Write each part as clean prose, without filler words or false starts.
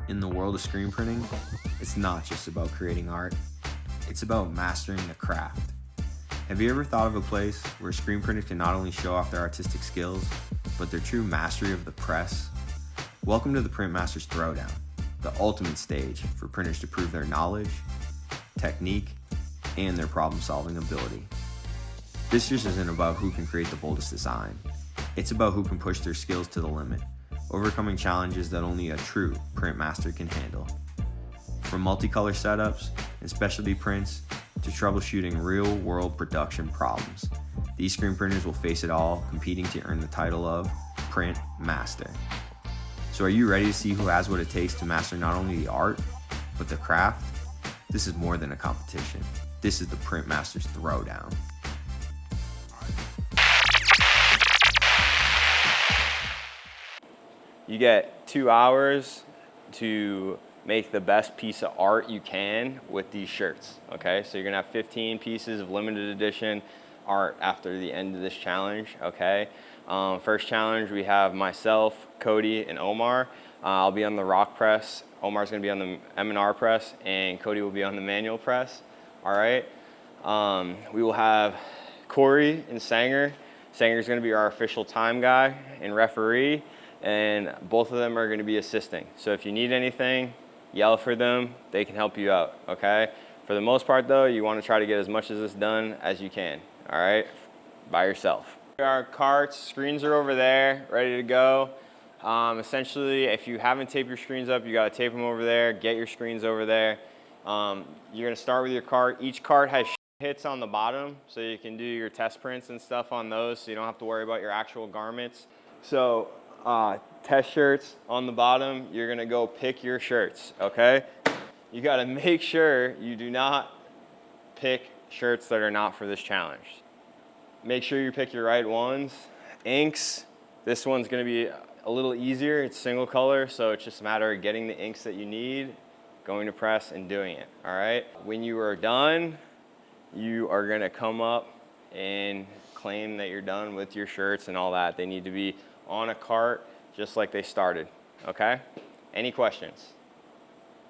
In the world of screen printing, it's not just about creating art, it's about mastering the craft. Have you ever thought of a place where screen printers can not only show off their artistic skills, but their true mastery of the press? Welcome to the Printmaster's Throwdown, the ultimate stage for printers to prove their knowledge, technique, and their problem-solving ability. This just isn't about who can create the boldest design. It's about who can push their skills to the limit, overcoming challenges that only a true printmaster can handle. From multicolor setups and specialty prints to troubleshooting real-world production problems, these screen printers will face it all, competing to earn the title of Print Master. So are you ready to see who has what it takes to master not only the art, but the craft? This is more than a competition. This is the Printmaster's Throwdown. You get 2 hours to make the best piece of art you can with these shirts, okay? So you're gonna have 15 pieces of limited edition art after the end of this challenge, okay? First challenge, we have myself, Cody, and Omar. I'll be on the rock press. Omar's gonna be on the M&R press, and Cody will be on the manual press, all right? We will have Corey and Sanger. Sanger's gonna be our official time guy and referee, and both of them are gonna be assisting. So if you need anything, yell for them, they can help you out, okay? For the most part though, you wanna try to get as much of this done as you can, all right? By yourself. Our carts, screens are over there, ready to go. Essentially, if you haven't taped your screens up, you gotta tape them over there, get your screens over there. You're gonna start with your cart. Each cart has hits on the bottom, so you can do your test prints and stuff on those, so you don't have to worry about your actual garments. So, test shirts on the bottom, you're gonna go pick your shirts, okay? You gotta make sure you do not pick shirts that are not for this challenge. Make sure you pick your right ones. Inks, this one's gonna be a little easier. It's single color, so it's just a matter of getting the inks that you need, going to press and doing it, all right? When you are done, you are gonna come up and claim that you're done with your shirts and all that. They need to be on a cart just like they started, okay? Any questions?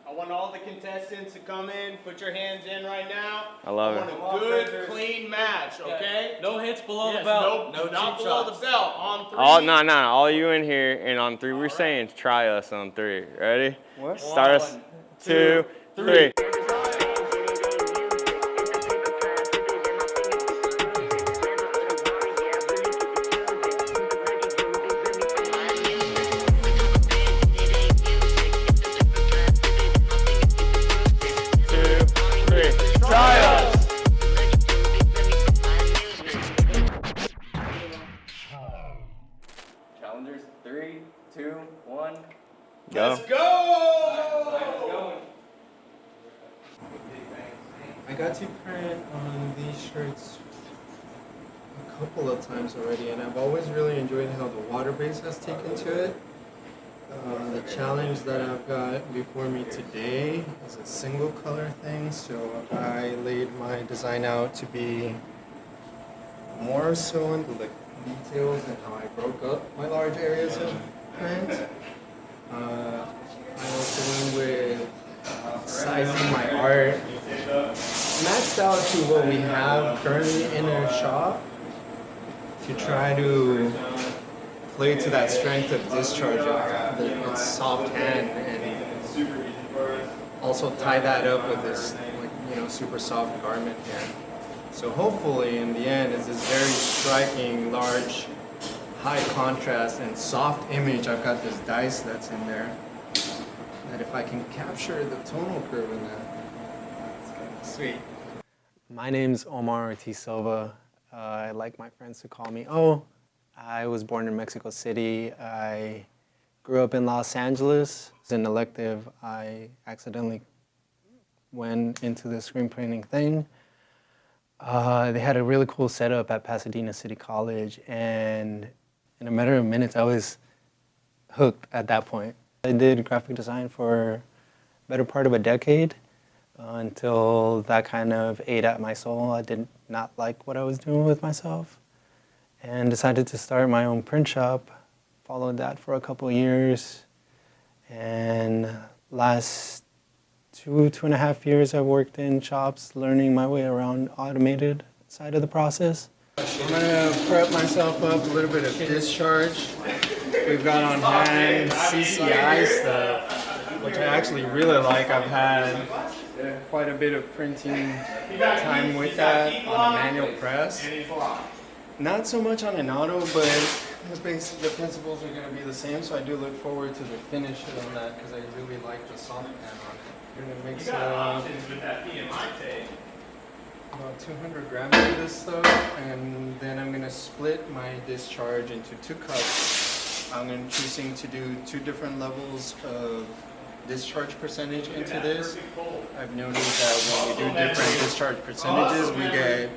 I want all the contestants to come in, put your hands in right now. I love it. I want a good, clean match, okay? No hits below Yes, the belt. no, No not cheap below shots. the belt. On three. All you in here, and on three, we're saying try us on three. Ready? What? Start us. 1, 2, 2, 3. 3. Challengers, 3, 2, 1, go. Let's go! I got to print on these shirts a couple of times already, and I've always really enjoyed how the water base has taken to it. The challenge that I've got before me today is a single color thing, so I laid my design out to be more so into the details and how I broke up my large areas of print. I also went with sizing my art maxed out to what we have currently in our shop to try to play to that strength of discharge of its soft hand, and also tie that up with this super soft garment here. So hopefully in the end it's this very striking, large, high contrast and soft image. I've got this dice that's in there that if I can capture the tonal curve in that, it's kind of sweet. My name's Omar Ortiz Silva. I like my friends to call me O. I was born in Mexico City. I grew up in Los Angeles. As an elective, I accidentally went into the screen printing thing. They had a really cool setup at Pasadena City College, and in a matter of minutes, I was hooked at that point. I did graphic design for the better part of a decade until that kind of ate at my soul. I did not like what I was doing with myself and decided to start my own print shop. Followed that for a couple of years, and last 2.5 years, I worked in shops, learning my way around automated side of the process. I'm gonna prep myself up a little bit of discharge. We've got on hand CCI stuff, which I actually really like. I've had quite a bit of printing time with that on a manual press. Not so much on an auto, but the principles are going to be the same, so I do look forward to the finish on that because I really like the soft pan on it. I'm going to mix about 200 grams of this stuff, and then I'm going to split my discharge into 2 cups. I'm choosing to do 2 different levels of discharge percentage into this. I've noticed that when we do different discharge percentages, we get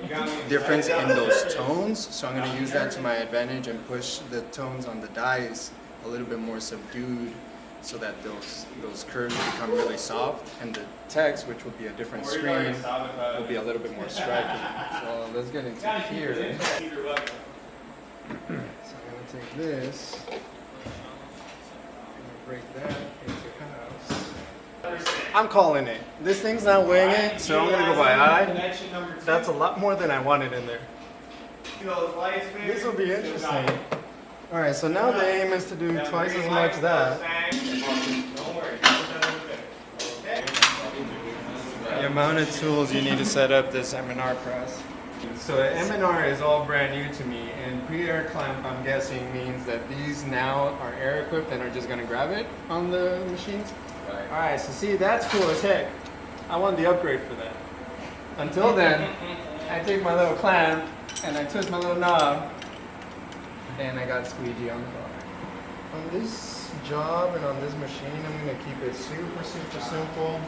difference in those tones. So I'm going to use that to my advantage and push the tones on the dies a little bit more subdued so that those curves become really soft. And the text, which will be a different screen, will be a little bit more striking. So let's get into here. So I'm going to take this, break that into halves. I'm calling it. This thing's not weighing it, so I'm gonna go by eye. That's a lot more than I wanted in there. This will be interesting. Alright, so now the aim is to do twice as much of that. The amount of tools you need to set up this M&R press. So M&R is all brand new to me, and pre-air clamp, I'm guessing, means that these now are air equipped and are just going to grab it on the machines. Right. All right, so see, that's cool as heck. I want the upgrade for that. Until then, I take my little clamp and I twist my little knob, and I got squeegee on the bar. On this job and on this machine, I'm going to keep it super, super simple.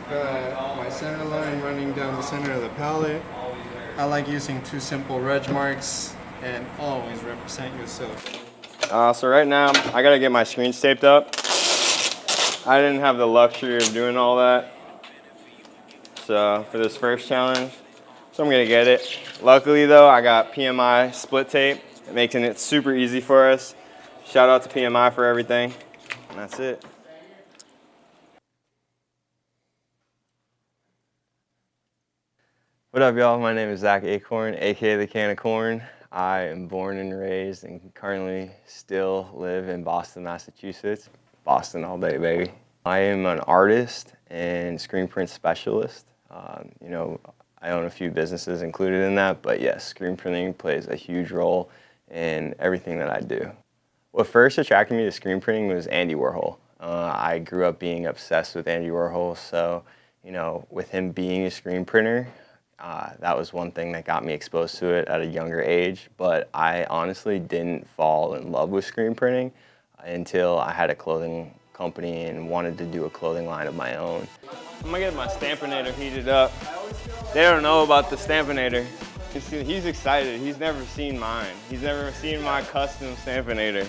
Got my center line running down the center of the pallet. I like using 2 simple reg marks, and always represent yourself. So right now, I gotta get my screens taped up. I didn't have the luxury of doing all that. So for this first challenge, so I'm gonna get it. Luckily though, I got PMI split tape, making it super easy for us. Shout out to PMI for everything, and that's it. What up, y'all? My name is Zach Acorn, aka the Can of Corn. I am born and raised and currently still live in Boston, Massachusetts. Boston all day, baby. I am an artist and screen print specialist. You know, I own a few businesses included in that, but yes, screen printing plays a huge role in everything that I do. What first attracted me to screen printing was Andy Warhol. I grew up being obsessed with Andy Warhol, so, you know, with him being a screen printer, that was one thing that got me exposed to it at a younger age, but I honestly didn't fall in love with screen printing until I had a clothing company and wanted to do a clothing line of my own. I'm gonna get my Stampinator heated up. They don't know about the Stampinator. He's excited. He's never seen mine. He's never seen my custom Stampinator.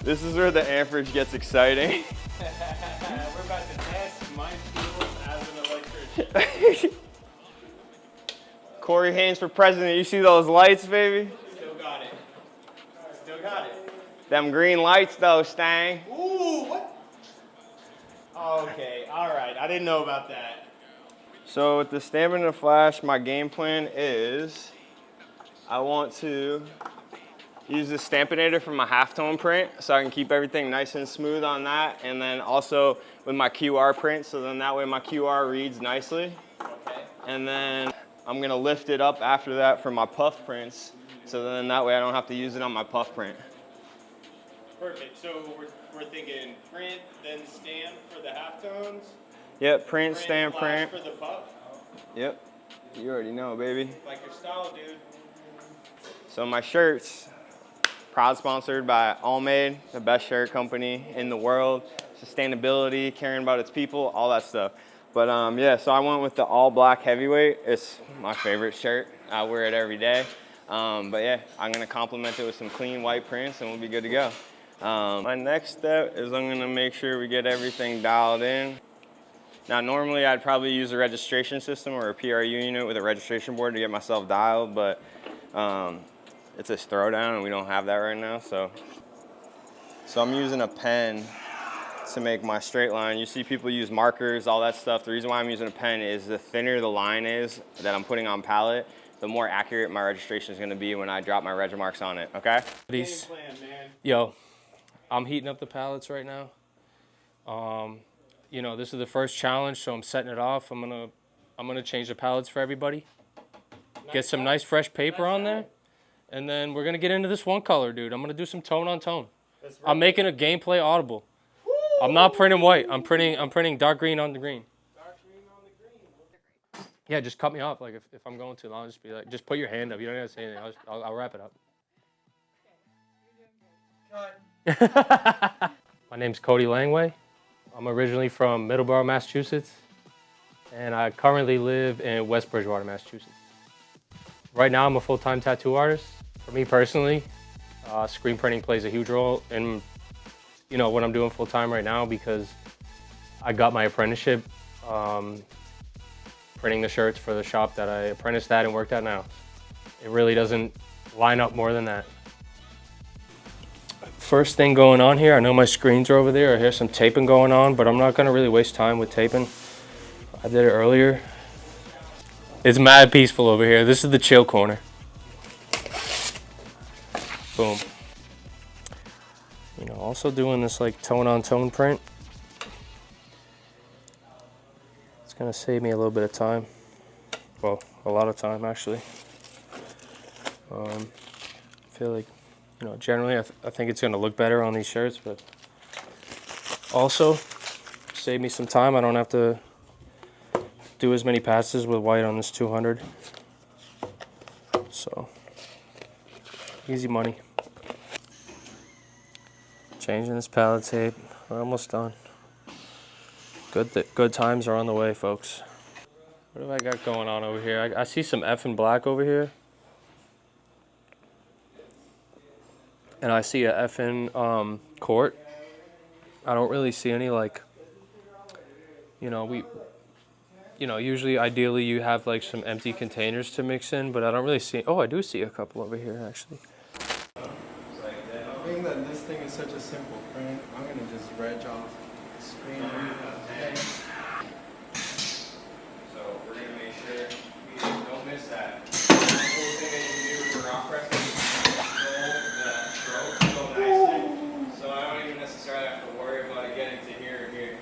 This is where the amperage gets exciting. We're about to test my skills as an electrician. Corey Haynes for president. You see those lights, baby? Still got it. Still got it. Them green lights, though, Stang. Ooh, what? Okay, all right. I didn't know about that. So with the Stampin' and Flash, my game plan is I want to use the Stampinator for my halftone print so I can keep everything nice and smooth on that, and then also with my QR print, so then that way my QR reads nicely. Okay. And then I'm gonna lift it up after that for my puff prints, so then that way I don't have to use it on my puff print. Perfect. So we're thinking print, then stamp for the halftones. Yep, print, stamp, flash print. for the puff. Yep, you already know, baby. Like your style, dude. So my shirts, proud sponsored by Allmade, the best shirt company in the world. Sustainability, caring about its people, all that stuff. But yeah, so I went with the all black heavyweight. It's my favorite shirt. I wear it every day. But yeah, I'm gonna complement it with some clean white prints and we'll be good to go. My next step is I'm gonna make sure we get everything dialed in. Now normally I'd probably use a registration system or a PRU unit with a registration board to get myself dialed, but it's a Throwdown and we don't have that right now. So I'm using a pen to make my straight line. You see people use markers, all that stuff. The reason why I'm using a pen is the thinner the line is that I'm putting on palette, the more accurate my registration is gonna be when I drop my reg marks on it, okay? Game plan, man. Yo, I'm heating up the pallets right now. You know, this is the first challenge, so I'm setting it off. I'm gonna change the pallets for everybody. Get some nice fresh paper on there, and then we're gonna get into this one color, dude. I'm gonna do some tone on tone. I'm making a gameplay audible. I'm not printing white. I'm printing dark green on the green. Dark green on the green. Yeah, just cut me off. Like if I'm going too long, just be like, just put your hand up. You don't have to say anything. I'll wrap it up. My name's Cody Langway. I'm originally from Middleborough, Massachusetts, and I currently live in West Bridgewater, Massachusetts. Right now, I'm a full-time tattoo artist. For me personally, screen printing plays a huge role in, you know, what I'm doing full-time right now because I got my apprenticeship printing the shirts for the shop that I apprenticed at and worked at now. It really doesn't line up more than that. First thing going on here, I know my screens are over there. I hear some taping going on, but I'm not gonna really waste time with taping. I did it earlier. It's mad peaceful over here. This is the chill corner. Boom. You know, also doing this like tone on tone print. It's gonna save me a little bit of time. Well, a lot of time actually. I feel like, you know, generally I think it's gonna look better on these shirts, but also save me some time. I don't have to do as many passes with white on this 200. So, easy money. Changing this palette tape. We're almost done. Good times are on the way, folks. What have I got going on over here? I see some F in black over here. And I see a F in court. I don't really see any like, you know, usually ideally you have like some empty containers to mix in, but I don't really see, oh, I do see a couple over here actually. Being that this thing is such a simple print, I'm gonna just reg off the screen. So we're gonna make sure we don't miss that. The cool thing that you can do with your rock pressing is control the stroke so nicely. So I don't even necessarily have to worry about it getting to here or here.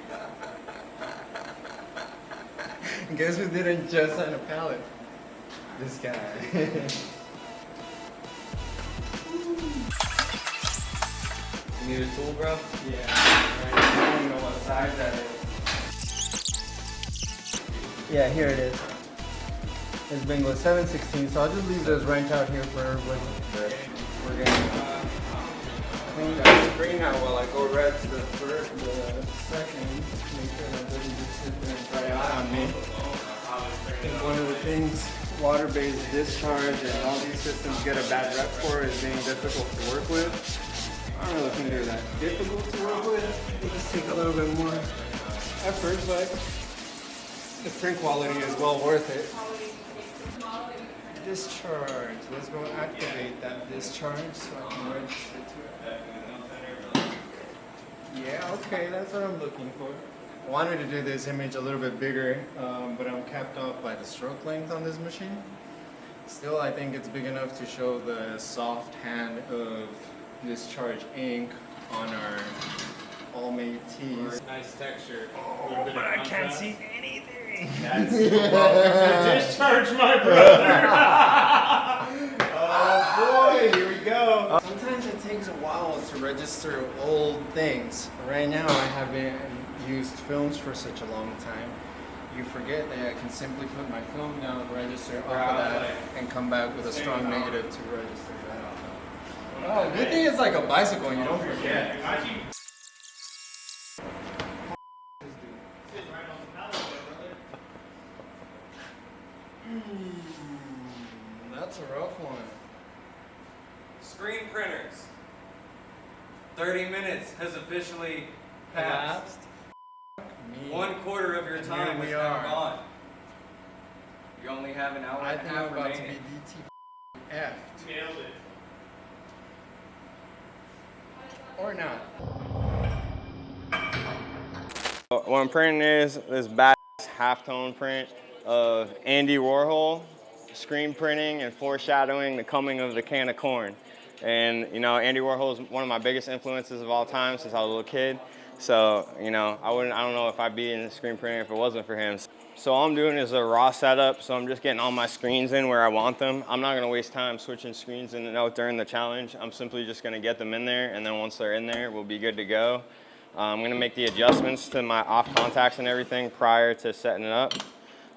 Guess who didn't just sign a palette? This guy. You need a tool, bro? Yeah. I don't know what size that is. Yeah, here it is. It's Bingo 716, so I'll just leave this wrench out here for everybody. We're gonna clean that screen out while I go red to the second. Make sure that doesn't just sit there and dry out on me. I think one of the things water-based discharge and all these systems get a bad rep for is being difficult to work with. I don't really think they're that difficult to work with. They just take a little bit more effort, but the print quality is well worth it. Discharge. Let's go activate that discharge so I can register to it. Yeah, okay, that's what I'm looking for. I wanted to do this image a little bit bigger, but I'm capped off by the stroke length on this machine. Still, I think it's big enough to show the soft hand of discharge ink on our all-made tees. Nice texture. Oh, but I can't see anything. That's discharge, my brother. Oh boy, here we go. Sometimes it takes a while to register old things. Right now, I haven't used films for such a long time. You forget that I can simply put my film down, register off of that, and come back with a strong negative to register that off of. Oh, good thing it's like a bicycle and you don't forget. That's a rough one. Screen printers. 30 minutes has officially passed. 1/4 of your And time here we is now are. gone. You only have an hour I and a think half I'm about to be remaining. DTF. Nailed it. Or not. What I'm printing is this badass halftone print of Andy Warhol screen printing and foreshadowing the coming of the can of corn. And you know, Andy Warhol is one of my biggest influences of all time since I was a little kid. So, you know, I don't know if I'd be in screen printing if it wasn't for him. So all I'm doing is a raw setup, so I'm just getting all my screens in where I want them. I'm not gonna waste time switching screens in and out during the challenge. I'm simply just gonna get them in there, and then once they're in there, we'll be good to go. I'm gonna make the adjustments to my off contacts and everything prior to setting it up.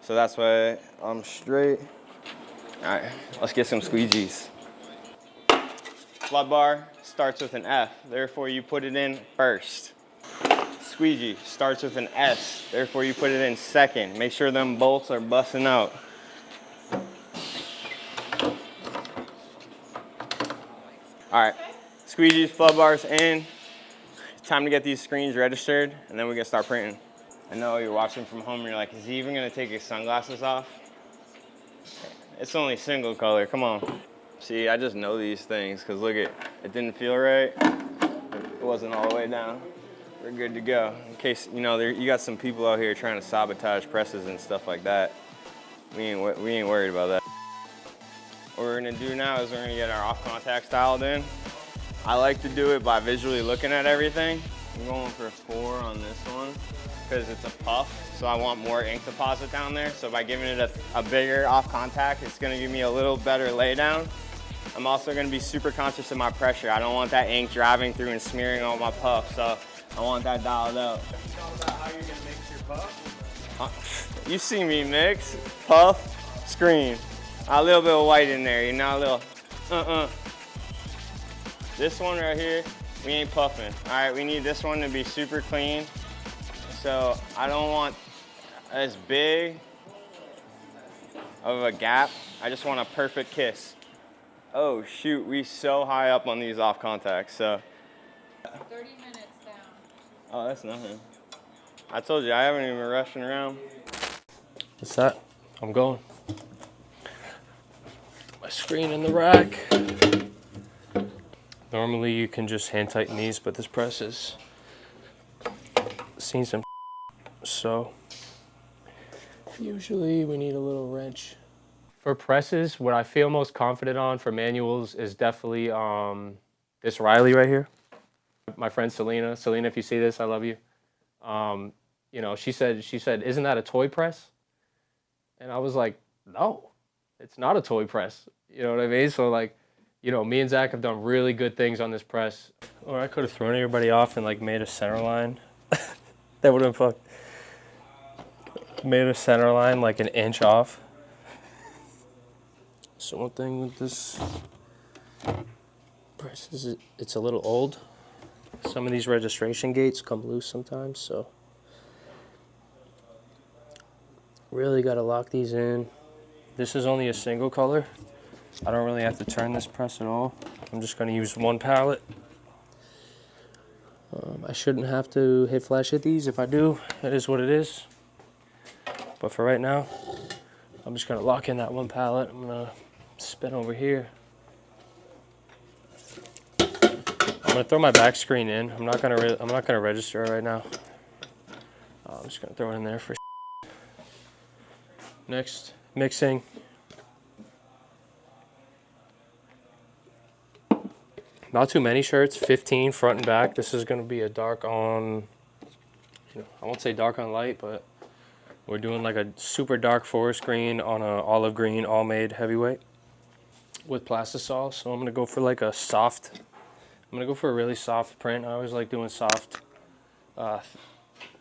So that's why I'm straight. All right, let's get some squeegees. Flood bar starts with an F, therefore you put it in first. Squeegee starts with an S, therefore you put it in second. Make sure them bolts are busting out. All right, squeegees, flood bars in. It's time to get these screens registered, and then we can start printing. I know you're watching from home and you're like, is he even gonna take his sunglasses off? It's only single color, come on. See, I just know these things, because look, it didn't feel right. It wasn't all the way down. We're good to go. In case, you know, you got some people out here trying to sabotage presses and stuff like that. We ain't worried about that. What we're gonna do now is we're gonna get our off contacts dialed in. I like to do it by visually looking at everything. I'm going for 4 on this one because it's a puff, so I want more ink deposit down there. So by giving it a bigger off contact, it's gonna give me a little better laydown. I'm also gonna be super conscious of my pressure. I don't want that ink driving through and smearing all my puff, so I want that dialed up. Tell them about how you're gonna mix your puff. You see me mix, puff, screen. A little bit of white in there, you know, a little, This one right here, we ain't puffing. All right, we need this one to be super clean. So I don't want as big of a gap. I just want a perfect kiss. Oh shoot, we so high up on these off contacts, so. 30 minutes down. Oh, that's nothing. I told you, I haven't even been rushing around. What's that? I'm going. My screen in the rack. Normally you can just hand tighten these, but this press has seen some so usually we need a little wrench. For presses, what I feel most confident on for manuals is definitely this Riley right here. My friend Selena, if you see this, I love you. You know, she said, isn't that a toy press? And I was like, no, it's not a toy press. You know what I mean? So like, you know, me and Zach have done really good things on this press. Or I could have thrown everybody off and like made a center line. That would have fucked. Made a center line like an inch off. So one thing with this press is it's a little old. Some of these registration gates come loose sometimes, so really got to lock these in. This is only a single color. I don't really have to turn this press at all. I'm just going to use one pallet. I shouldn't have to hit flash hit these. If I do, it is what it is. But for right now, I'm just going to lock in that one pallet. I'm going to spin over here. I'm going to throw my back screen in. I'm not going to register it right now. I'm just going to throw it in there for Next, mixing. Not too many shirts, 15 front and back. This is going to be a dark on, you know, I won't say dark on light, but we're doing like a super dark forest green on a olive green all made heavyweight with plastisol. So I'm going to go for like a soft, I'm going to go for a really soft print. I always like doing soft,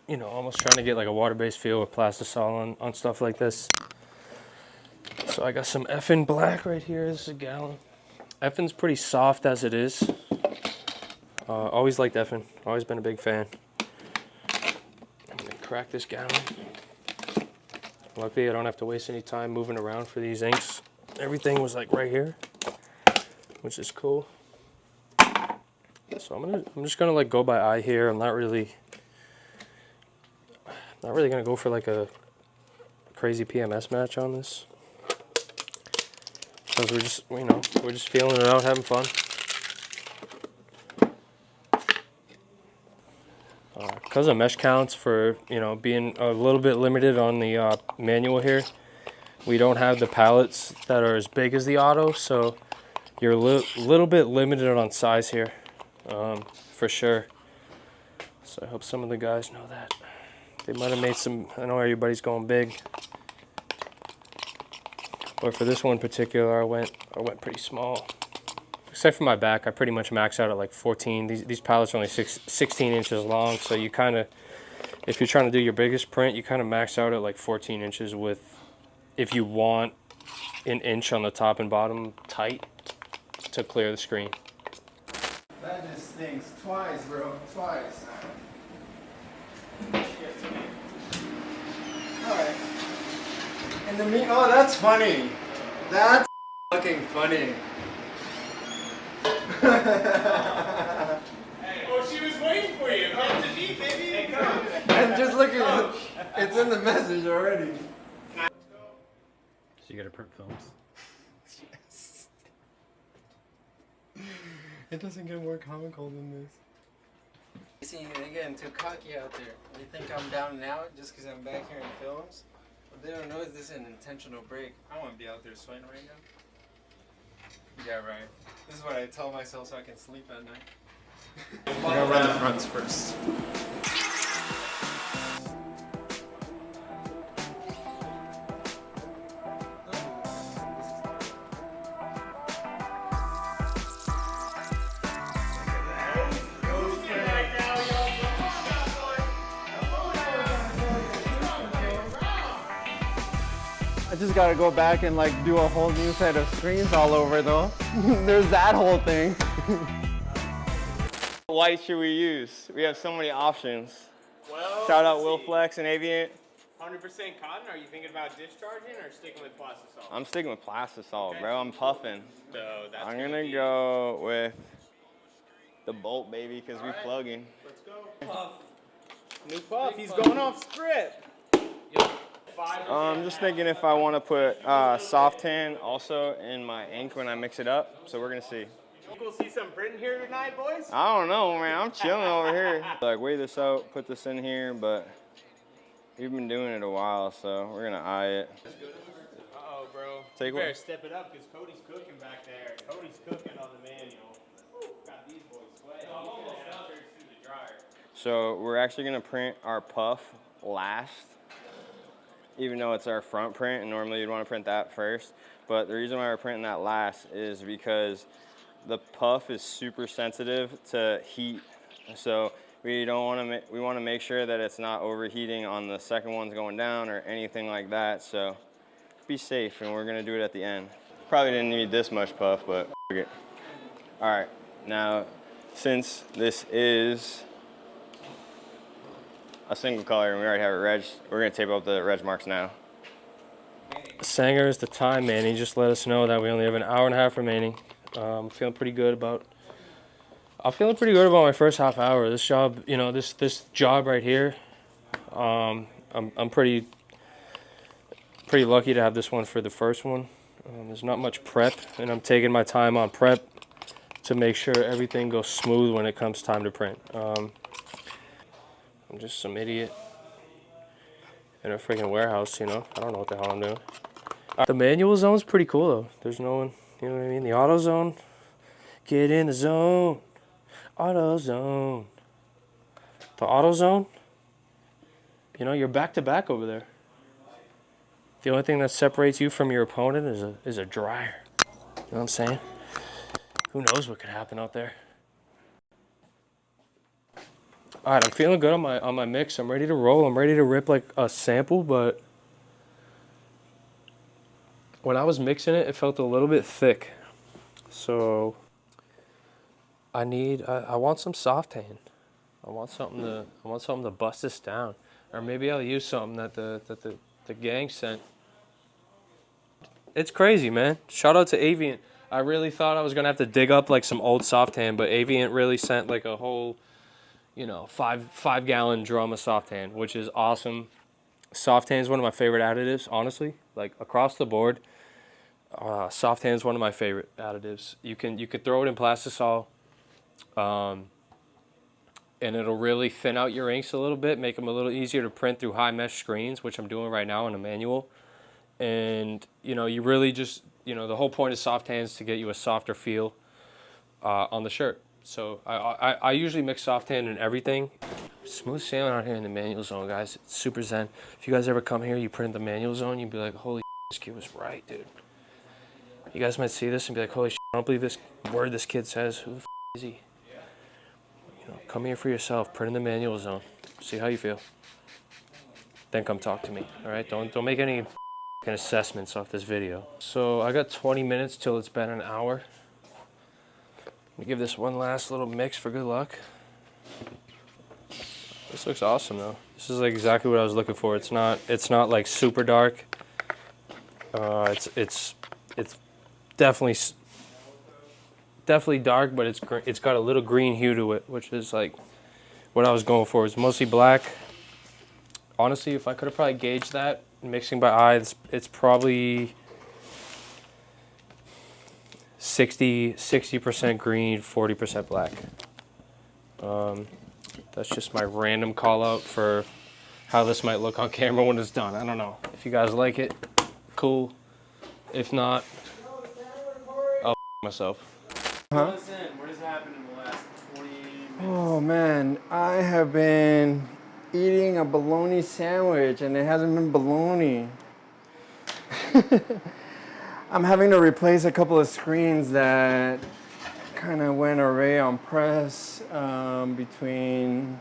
you know, almost trying to get like a water-based feel with plastisol on stuff like this. So I got some effin' black right here. This is a gallon. Effen's pretty soft as it is. Always liked Effin. Always been a big fan. I'm gonna crack this gallon. Luckily, I don't have to waste any time moving around for these inks. Everything was like right here, which is cool. So I'm just gonna like go by eye here. I'm not really gonna go for like a crazy PMS match on this. Because we're just, you know, we're just feeling it out, having fun. because of mesh counts, for being a little bit limited on the manual here, we don't have the pallets that are as big as the auto, so you're a little bit limited on size here, for sure. So I hope some of the guys know that. They might have made some, I know everybody's going big, but for this one in particular, I went pretty small. Except for my back, I pretty much max out at like 14. These pallets are only 16 inches long, so you kind of, if you're trying to do your biggest print, you kind of max out at like 14 inches with, if you want an inch on the top and bottom tight to clear the screen. That just stinks twice, bro. Twice. Alright. And the meat. Oh, that's funny. That's fucking funny. Hey, oh, she was waiting for you. Come to me, baby. Hey, come. And just look at it. It's in the message already. So you gotta print films. Yes. It doesn't get more comical than this. See, they're getting too cocky out there. They think I'm down and out just because I'm back here in films. What they don't know is this is an intentional break. I want to be out there sweating right now. Yeah, right. This is what I tell myself so I can sleep at night. We're gonna run the fronts first. I just gotta go back and like do a whole new set of screens all over though. There's that whole thing. What light should we use? We have so many options. Well, Shout out let's Will see. Flex and Avient. 100% cotton. Are you thinking about discharging or sticking with plastisol? I'm sticking with plastisol, Okay. bro. I'm puffing. So that's I'm gonna gonna be- go with the bolt, baby, because we Alright. plugging. Let's go. Puff. New puff. He's going off script. Yep. I'm just thinking if I want to put soft tan also in my ink when I mix it up. So we're gonna see. We'll see some printing here tonight, boys. I don't know, man. I'm chilling over here. Like, weigh this out, put this in here, but we've been doing it a while, so we're gonna eye it. Uh-oh, bro. Take you better one. step it up because Cody's cooking back there. Cody's cooking on the manual. Woo, got these boys sweating. I'm almost down there through the dryer. So we're actually gonna print our puff last, even though it's our front print, and normally you'd want to print that first. But the reason why we're printing that last is because the puff is super sensitive to heat. So we don't want to. We want to make sure that it's not overheating on the second one's going down or anything like that. So be safe, and we're gonna do it at the end. Probably didn't need this much puff, but f it. All right, now since this is a single color and we already have it reg, we're gonna tape up the reg marks now. Sanger is the time, man. He just let us know that we only have an hour and a half remaining. I'm feeling pretty good about my first half hour. This job, this job right here, I'm pretty lucky to have this one for the first one. There's not much prep, and I'm taking my time on prep to make sure everything goes smooth when it comes time to print. I'm just some idiot in a freaking warehouse, I don't know what the hell I'm doing. The manual zone's pretty cool though. There's no one, you know what I mean? The auto zone, get in the zone, auto zone. The auto zone, you're back to back over there. The only thing that separates you from your opponent is a dryer. You know what I'm saying? Who knows what could happen out there? All right, I'm feeling good on my mix. I'm ready to roll. I'm ready to rip like a sample, but when I was mixing it, it felt a little bit thick. So I want some soft tan. I want something to bust this down, or maybe I'll use something that the gang sent. It's crazy, man. Shout out to Avient. I really thought I was gonna have to dig up like some old soft tan, but Avient really sent like a whole, 5-gallon drum of soft tan, which is awesome. Soft tan is one of my favorite additives, honestly. Like across the board, soft tan is one of my favorite additives. You could throw it in plastisol. and it'll really thin out your inks a little bit, make them a little easier to print through high mesh screens, which I'm doing right now in a manual. And you really just, the whole point of soft hands to get you a softer feel on the shirt. So I usually mix soft hand in everything. Smooth sailing out here in the manual zone, guys. It's super zen. If you guys ever come here, you print the manual zone, you'd be like, holy this kid was right, dude. You guys might see this and be like, holy I don't believe this word this kid says. Who the is he? Come here for yourself, print in the manual zone. See how you feel. Then come talk to me, all right? Don't make any assessments off this video. So I got 20 minutes till it's been an hour. Let me give this one last little mix for good luck. This looks awesome though. This is like exactly what I was looking for. It's not like super dark. It's definitely dark, but it's got a little green hue to it, which is like what I was going for. It's mostly black. Honestly, if I could have probably gauged that mixing by eye, it's probably 60% green, 40% black. That's just my random call out for how this might look on camera when it's done. I don't know. If you guys like it, cool. If not, I'll myself. Huh? What has happened in the last 20 minutes? Oh man, I have been eating a bologna sandwich and it hasn't been bologna. I'm having to replace a couple of screens that kind of went array on press between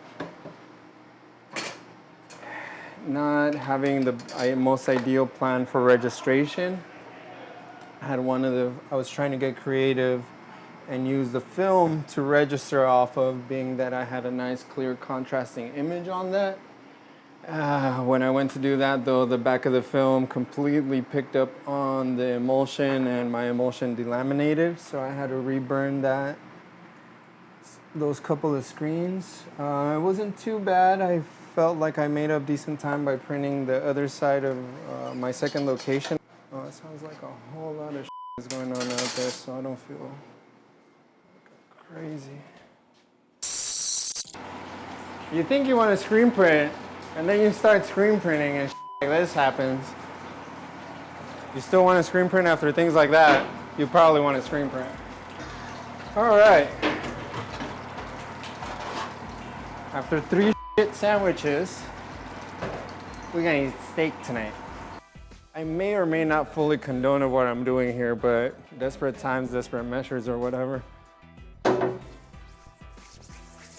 not having the most ideal plan for registration. I was trying to get creative and use the film to register off of, being that I had a nice clear contrasting image on that. When I went to do that though, the back of the film completely picked up on the emulsion and my emulsion delaminated, so I had to reburn those couple of screens. It wasn't too bad. I felt like I made up decent time by printing the other side of my second location. Oh, it sounds like a whole lot of is going on out there, so I don't feel crazy. You think you want to screen print, and then you start screen printing and like this happens. You still want to screen print after things like that, you probably want to screen print. All right. After 3 sandwiches, we're gonna eat steak tonight. I may or may not fully condone what I'm doing here, but desperate times, desperate measures or whatever.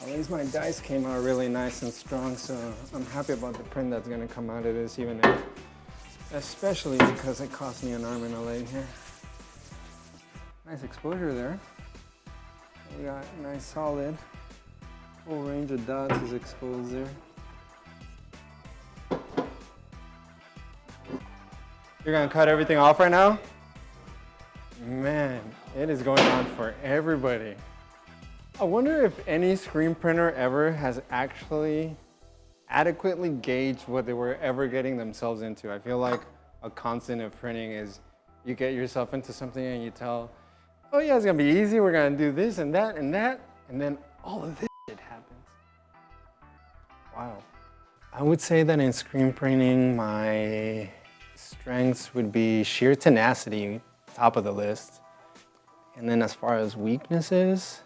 At least my dice came out really nice and strong, so I'm happy about the print that's gonna come out of this, especially because it cost me an arm and a leg here. Nice exposure there. We got nice solid. Full range of dots is exposed there. You're gonna cut everything off right now? Man, it is going on for everybody. I wonder if any screen printer ever has actually adequately gauged what they were ever getting themselves into. I feel like a constant of printing is you get yourself into something and you tell, oh yeah, it's gonna be easy, we're gonna do this and that, and then all of this shit happens. Wow. I would say that in screen printing, my strengths would be sheer tenacity, top of the list. And then as far as weaknesses,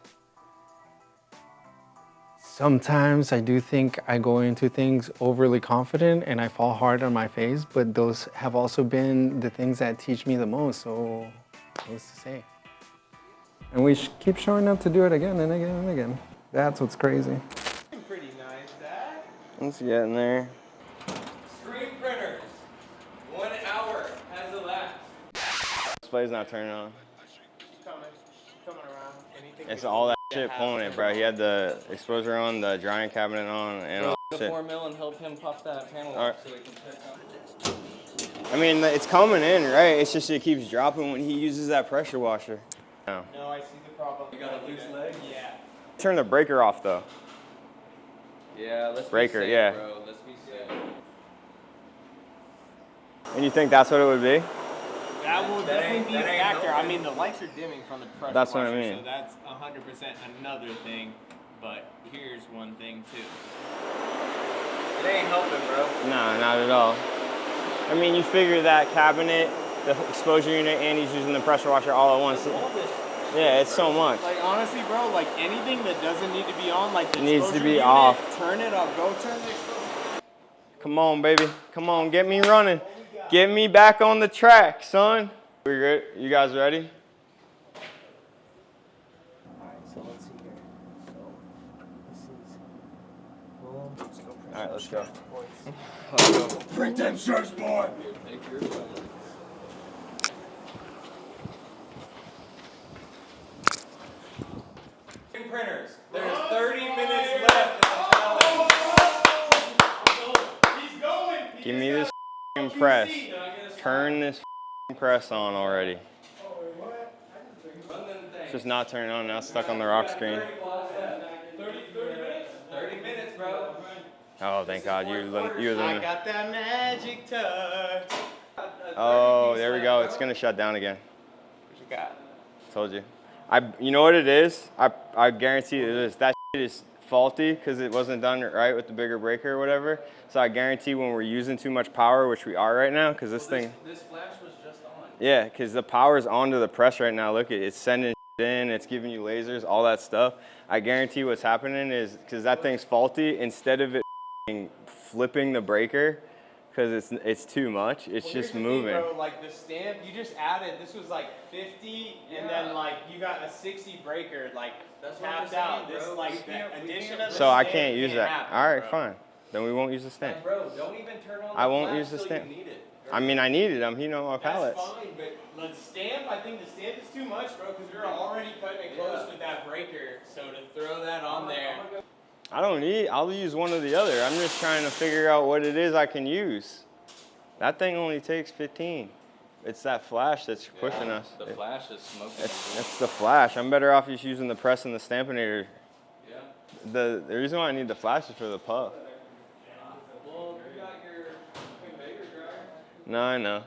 sometimes I do think I go into things overly confident and I fall hard on my face, but those have also been the things that teach me the most, so what's to say? And we keep showing up to do it again and again and again. That's what's crazy. Pretty nice, Dad. Let's get in there. Screen printers. 1 hour has elapsed. Display's not turning on. Coming around. Anything It's all that shit pulling it, bro. He had the exposure on, the drying cabinet on, and all that The shit. 4 mil and help him pop that panel All off right. so we can pick up. I mean, it's coming in, right? It's just it keeps dropping when he uses that pressure washer. No. No, I see the problem. You got a loose leg? Yeah. Turn the breaker off, though. Yeah, let's Breaker, be safe, yeah. bro. Let's be safe. And you think that's what it would be? That will definitely be a factor. I helping. mean, the lights are dimming from the pressure That's what I washer, mean. so that's 100% another thing. But here's one thing too. It ain't helping, bro. Nah, not at all. I mean, you figure that cabinet, the exposure unit, and he's using the pressure washer all at once. All this. Yeah, it's so much. Like honestly, bro, like anything that doesn't need to be on, like the Needs to exposure be unit, off. turn it off. Go turn the exposure. Come on, baby. Come on, get me running. Get me back on the track, son. We good? You guys ready? All right, let's go. Let's go. Print them shirts, boy. Printers. There's 30 minutes left in the challenge. He's going. Give me this press. Turn this press on already. It's just not turning on now. It's stuck on the rock screen. 30 minutes, bro. Oh, thank God. You're I the. got that magic touch. Oh, there we go. It's gonna shut down again. What you got? Told you. You know what it is? I guarantee it is. That shit is faulty because it wasn't done right with the bigger breaker or whatever. So I guarantee when we're using too much power, which we are right now, because this thing. This flash was just on. Yeah, because the power's onto the press right now. Look, it's sending in, it's giving you lasers, all that stuff. I guarantee what's happening is because that thing's faulty. Instead of it flipping the breaker, because it's too much, it's just moving. Thing, bro, like the stamp, you just added. This was like 50, and then like you got a 60 breaker, like That's what tapped I'm out. saying, This bro. like We the can't- we addition can't- of the So I stamp can't use that. happen, All right, bro. fine. Then we won't use the stamp. Like, bro, don't even turn on the I won't flash use the till stamp. You need it. I mean, I need it. I'm heating up my pallets. That's fine, but the stamp, I think the stamp is too much, bro, because we were already cutting it close with that breaker. So to throw that on there. I don't need. I'll use one or the other. I'm just trying to figure out what it is I can use. That thing only takes 15. It's that flash that's pushing us. The flash is smoking. It's the flash. I'm better off just using the press and the stampinator. Yeah. The reason why I need the flash is for the puff. Well, you got your Vader dryer. No, I know,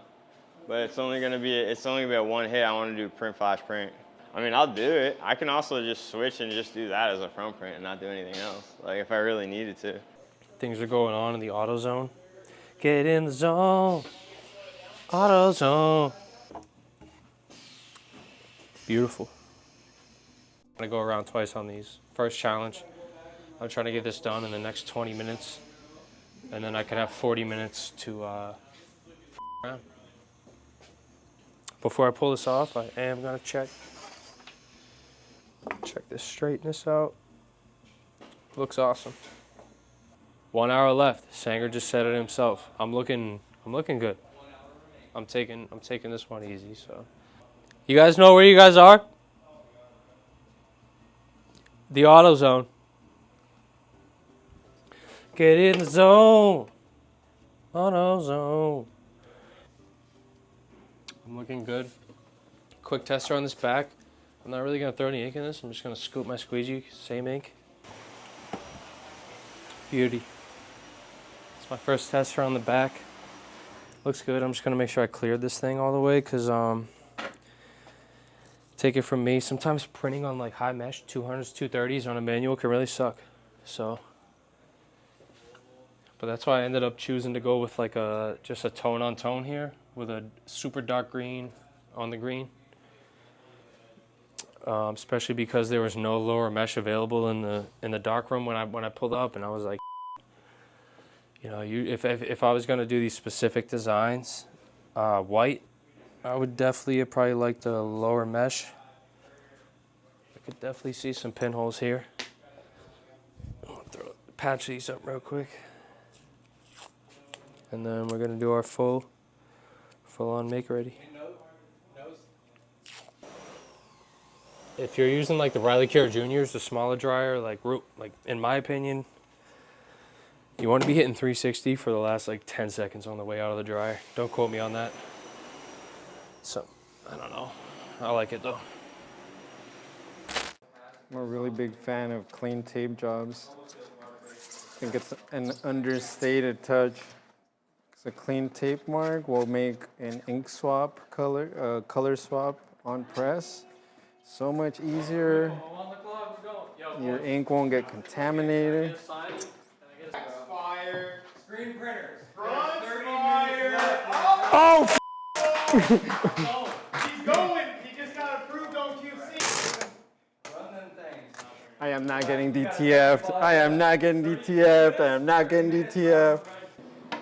but it's only gonna be a one hit. I want to do print flash print. I mean, I'll do it. I can also just switch and just do that as a front print and not do anything else. Like if I really needed to. Things are going on in the auto zone. Get in the zone. Auto zone. Beautiful. I'm gonna go around twice on these. First challenge. I'm trying to get this done in the next 20 minutes. And then I can have 40 minutes to around. Before I pull this off, I am gonna check this straightness out. Looks awesome. 1 hour left. Sanger just said it himself. I'm looking good. I'm taking this one easy, so. You guys know where you guys are? The auto zone. Get in the zone. Auto zone. I'm looking good. Quick tester on this back. I'm not really gonna throw any ink in this. I'm just gonna scoop my squeegee, same ink. Beauty. It's my first tester on the back. Looks good. I'm just gonna make sure I cleared this thing all the way, cause take it from me, sometimes printing on like high mesh 200s, 230s on a manual can really suck. So, but that's why I ended up choosing to go with like just a tone on tone here with a super dark green on the green. Especially because there was no lower mesh available in the dark room when I pulled up, and I was like, you know, if I was gonna do these specific designs, white, I would definitely probably like the lower mesh. I could definitely see some pinholes here. I'll patch these up real quick, and then we're gonna do our full on make ready. If you're using like the Riley Care Juniors, the smaller dryer, like in my opinion, you want to be hitting 360 for the last like 10 seconds on the way out of the dryer. Don't quote me on that. So, I don't know. I like it though. I'm a really big fan of clean tape jobs. I think it's an understated touch. So a clean tape mark will make an ink swap, color swap on press so much easier. On the clock, we're going. Yo, your ink won't get contaminated. Fire. Screen printers. Front 30 fire. minutes left. Oh! He's going. He just got approved on QC. Run them things. I am not getting DTF'd. I am not getting DTF'd. I am not getting DTF'd.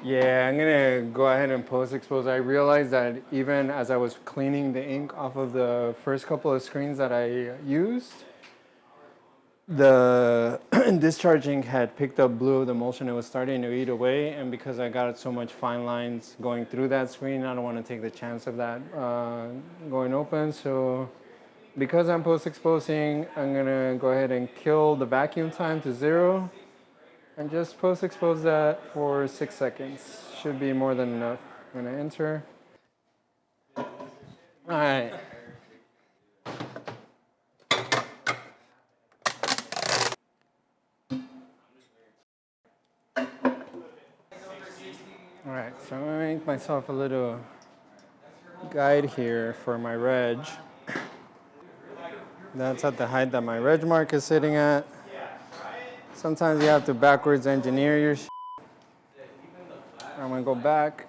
Yeah, I'm gonna go ahead and post-expose. I realized that even as I was cleaning the ink off of the first couple of screens that I used, the discharge ink had picked up blue of the emulsion. It was starting to eat away, and because I got so much fine lines going through that screen, I don't want to take the chance of that going open. So because I'm post-exposing, I'm gonna go ahead and kill the vacuum time to 0 and just post-expose that for 6 seconds. Should be more than enough. I'm gonna enter. All right. All right, so I'm gonna make myself a little guide here for my reg. That's at the height that my reg mark is sitting at. Sometimes you have to backwards engineer your shit. I'm gonna go back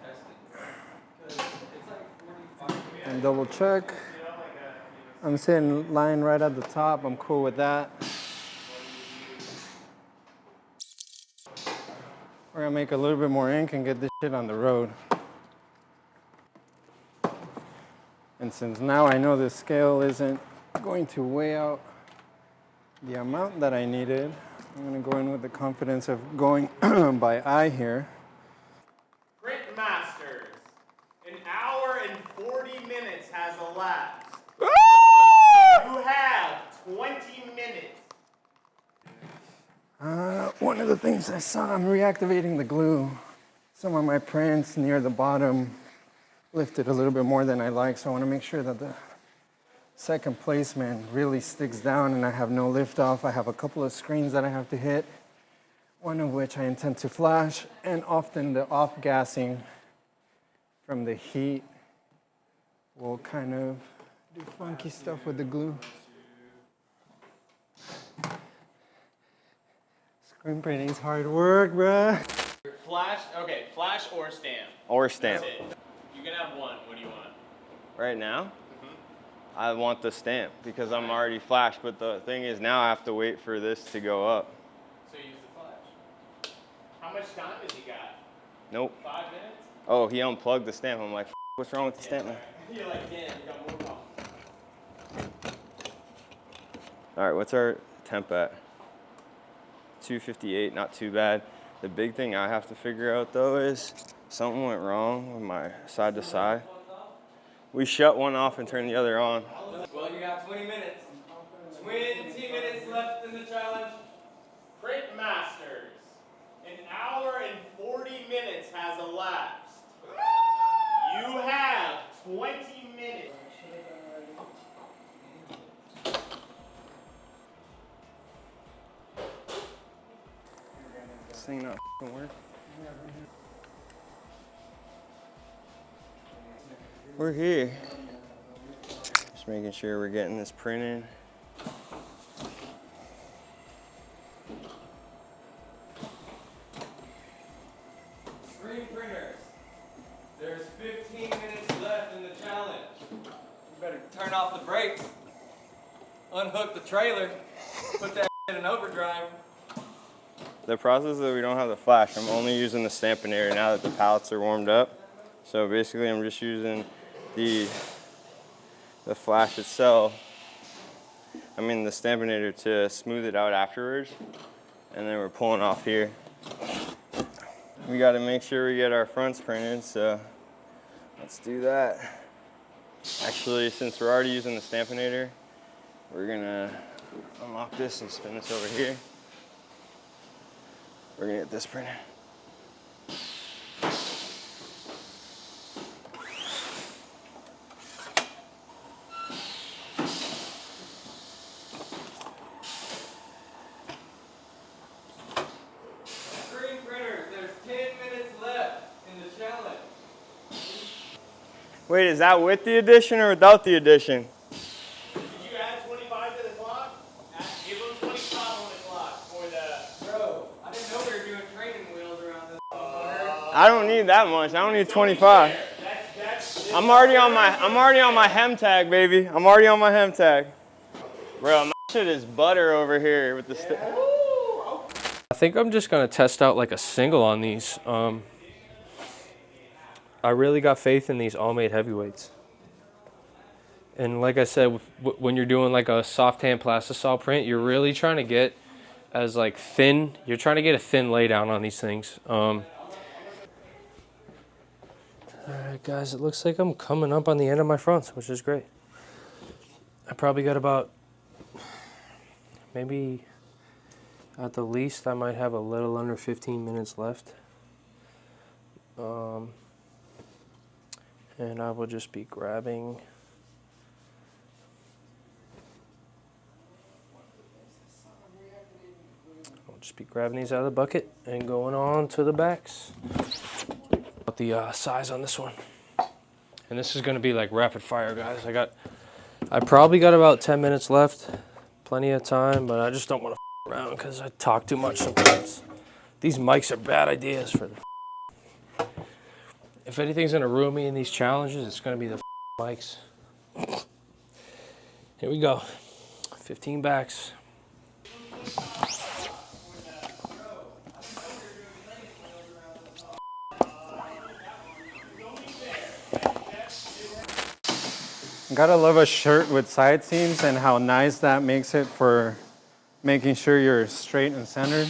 and double check. I'm sitting lying right at the top. I'm cool with that. We're gonna make a little bit more ink and get this shit on the road. And since now I know the scale isn't going to weigh out the amount that I needed, I'm gonna go in with the confidence of going by eye here. Print Masters. An hour and 40 minutes has elapsed. You have 20 minutes. One of the things I saw, I'm reactivating the glue. Some of my prints near the bottom lifted a little bit more than I like, so I want to make sure that the second placement really sticks down and I have no lift off. I have a couple of screens that I have to hit, one of which I intend to flash, and often the off-gassing from the heat will kind of do funky stuff with the glue. Screen printing's hard work, bruh. Flash, okay, flash or stamp. Or stamp. That's it. You can have one. What do you want? Right now, I want the stamp because I'm already flashed. But the thing is, now I have to wait for this to go up. So use the flash. How much time has he got? Nope. 5 minutes? Oh, he unplugged the stamp. I'm like, what's wrong with the stamp, man? You're like, damn, you got more problems. All right, what's our temp at? 258, not too bad. The big thing I have to figure out though is something went wrong with my side to side. We shut one off and turned the other on. Well, you got 20 minutes. 20 minutes left in the challenge. Print Masters. An hour and 40 minutes has elapsed. You have 20 minutes. This thing not f***ing work. We're here. Just making sure we're getting this printed. Screen printers. There's 15 minutes left in the challenge. You better turn off the brakes, unhook the trailer, put that in overdrive. The process is that we don't have the flash. I'm only using the stamping area now that the pallets are warmed up. So basically I'm just using the flash itself, the stampinator to smooth it out afterwards. And then we're pulling off here. We got to make sure we get our fronts printed, so let's do that. Actually, since we're already using the stampinator, we're gonna unlock this and spin this over here. We're gonna get this printed. Screen printers, there's 10 minutes left in the challenge. Wait, is that with the addition or without the addition? Did you add 25 to the clock? Give him 25 I don't need that much. I don't need 25. I'm already on my hem tag, baby. I'm already on my hem tag. Bro, my shit is butter over here with the stick. I think I'm just gonna test out like a single on these. I really got faith in these all-made heavyweights. And like I said, when you're doing like a soft hand plastisol print, you're really trying to get as like thin. You're trying to get a thin laydown on these things. All right, guys, it looks like I'm coming up on the end of my fronts, which is great. I probably got about, maybe at the least, I might have a little under 15 minutes left. And I will just be grabbing. I'll just be grabbing these out of the bucket and going on to the backs. The size on this one. And this is gonna be like rapid fire, guys. I probably got about 10 minutes left. Plenty of time, but I just don't want to around because I talk too much sometimes. These mics are bad ideas for the. If anything's gonna ruin me in these challenges, it's gonna be the mics. Here we go. 15 backs. Gotta love a shirt with side seams and how nice that makes it for making sure you're straight and centered.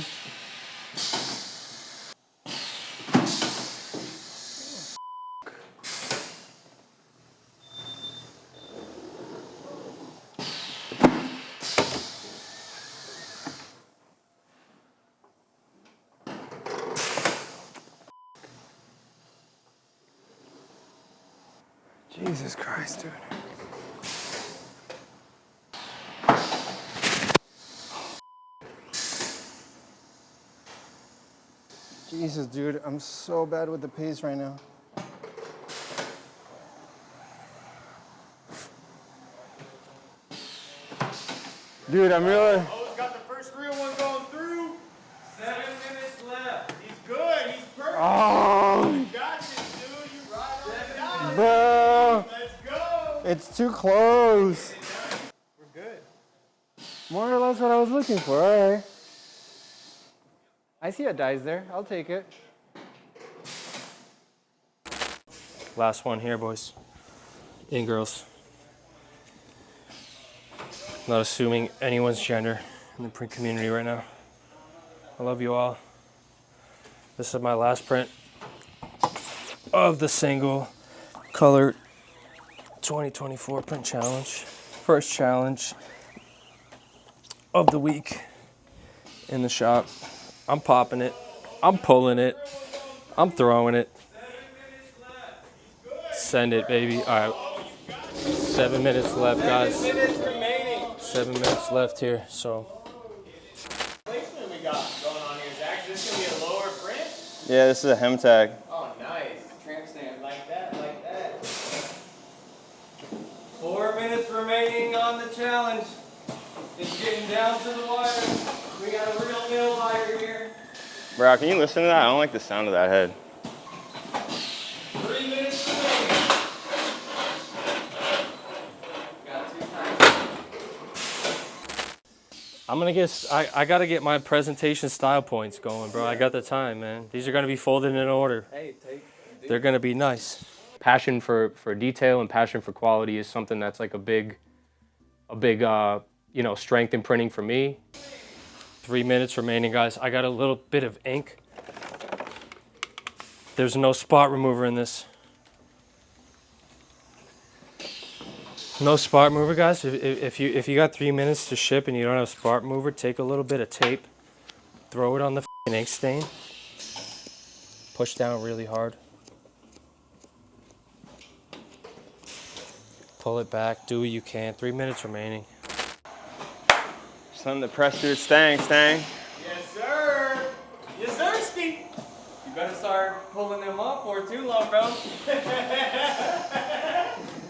Jesus Christ, dude. Jesus, dude, I'm so bad with the pace right now. Dude, I'm really... Oh, got the first real one going through. 7 minutes left. He's good. He's perfect. Oh, You got this, dude. You right on the dot. bro. Let's go. It's too close. We're good. More or less what I was looking for, all right. I see a dice there. I'll take it. Last one here, boys and girls. Not assuming anyone's gender in the print community right now. I love you all. This is my last print of the single color 2024 print challenge. First challenge of the week in the shop. I'm popping it. I'm pulling it. I'm throwing it. Send it, baby. All right. 7 minutes left, guys. 7 minutes remaining. 7 minutes left here, so. Placement we got going on here, Zach. Is this gonna be a lower print? Yeah, this is a hem tag. Oh, nice. Tramp stamp like that, like that. 4 minutes remaining on the challenge. It's getting down to the wire. We got a real nail biter here. Bro, can you listen to that? I don't like the sound of that head. 3 minutes remaining. Got 2 times. I'm gonna get, I gotta get my presentation style points going, bro. I got the time, man. These are gonna be folded in order. Hey, They're gonna be nice. Passion for detail and passion for quality is something that's like a big, you know, strength in printing for me. 3 minutes remaining, guys. I got a little bit of ink. There's no spot remover in this. No spot remover, guys. If you got 3 minutes to ship and you don't have spot remover, take a little bit of tape, throw it on the ink stain, push down really hard, pull it back, do what you can. 3 minutes remaining. Something to press through stang. Yes, sir. Yes, sirski. You better start pulling them up for too long, bro.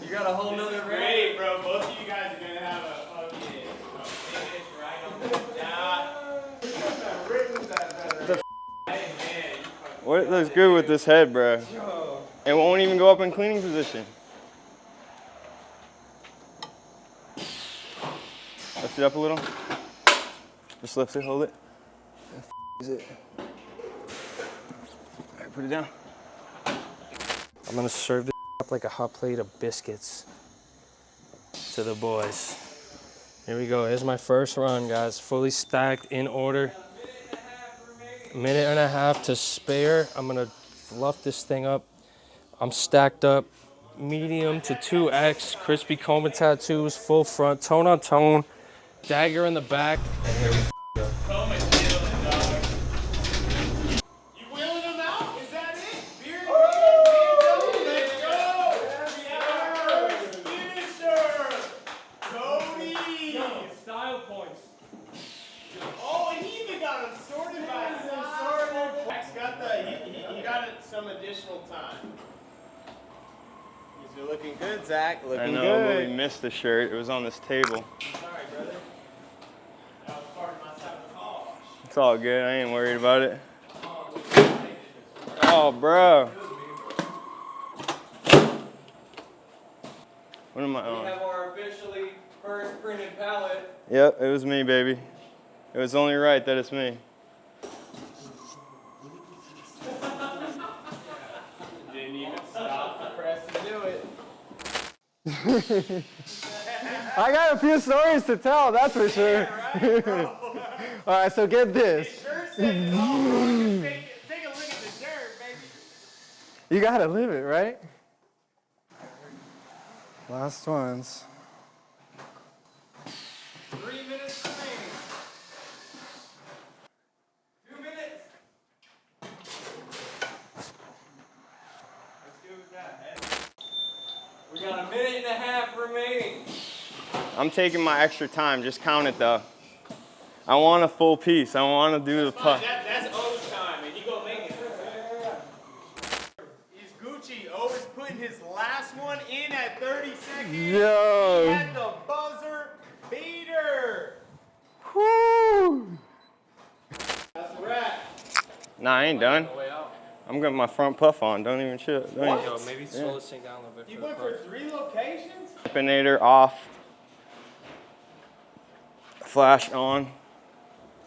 You got a whole nother Great, bro. Both of you guys are gonna have a fucking finish right on the dot. What looks good with this head, bro? It won't even go up in cleaning position. Lift it up a little. Just lift it, hold it. Is it? All right, put it down. I'm gonna serve this up like a hot plate of biscuits to the boys. Here we go. Here's my first run, guys. Fully stacked, in order. A minute and a half to spare. I'm gonna fluff this thing up. I'm stacked up, medium to 2X, crispy coma tattoos, full front, tone on tone, dagger in the back, and here we go. You wheeling them out? Is that it? Beer in hand, let's go! Finisher! Cody! Style points. Oh, and he even got them sorted by size. Zach's got he got it some additional time. You're looking good, Zach. Looking I know, good. but we missed the shirt. It was on this table. Sorry, brother. That was part of my sabotage. It's all good. I ain't worried about it. Oh, bro. What am I We on? have our officially first printed palette. Yep, it was me, baby. It was only right that it's me. Didn't even stop the press to do it. I got a few stories to tell, that's for sure. All right, so get this. Sure says it all. Just take a look at the dirt, baby. You gotta live it, right? Last ones. 3 minutes remaining. 2 minutes. Let's go with that. We got a minute and a half remaining. I'm taking my extra time. Just count it, though. I want a full piece. I want to do the puff. That's O's time, and he gonna make it. He's Gucci. O is putting his last one in at 30 seconds. Yo. He had the buzzer beater. Woo! That's a wrap. Nah, I ain't done. I'm getting my front puff on. Don't even chill. Don't even. Yo, maybe slow this thing down a little bit. You went for 3 locations? Spinator off. Flash on.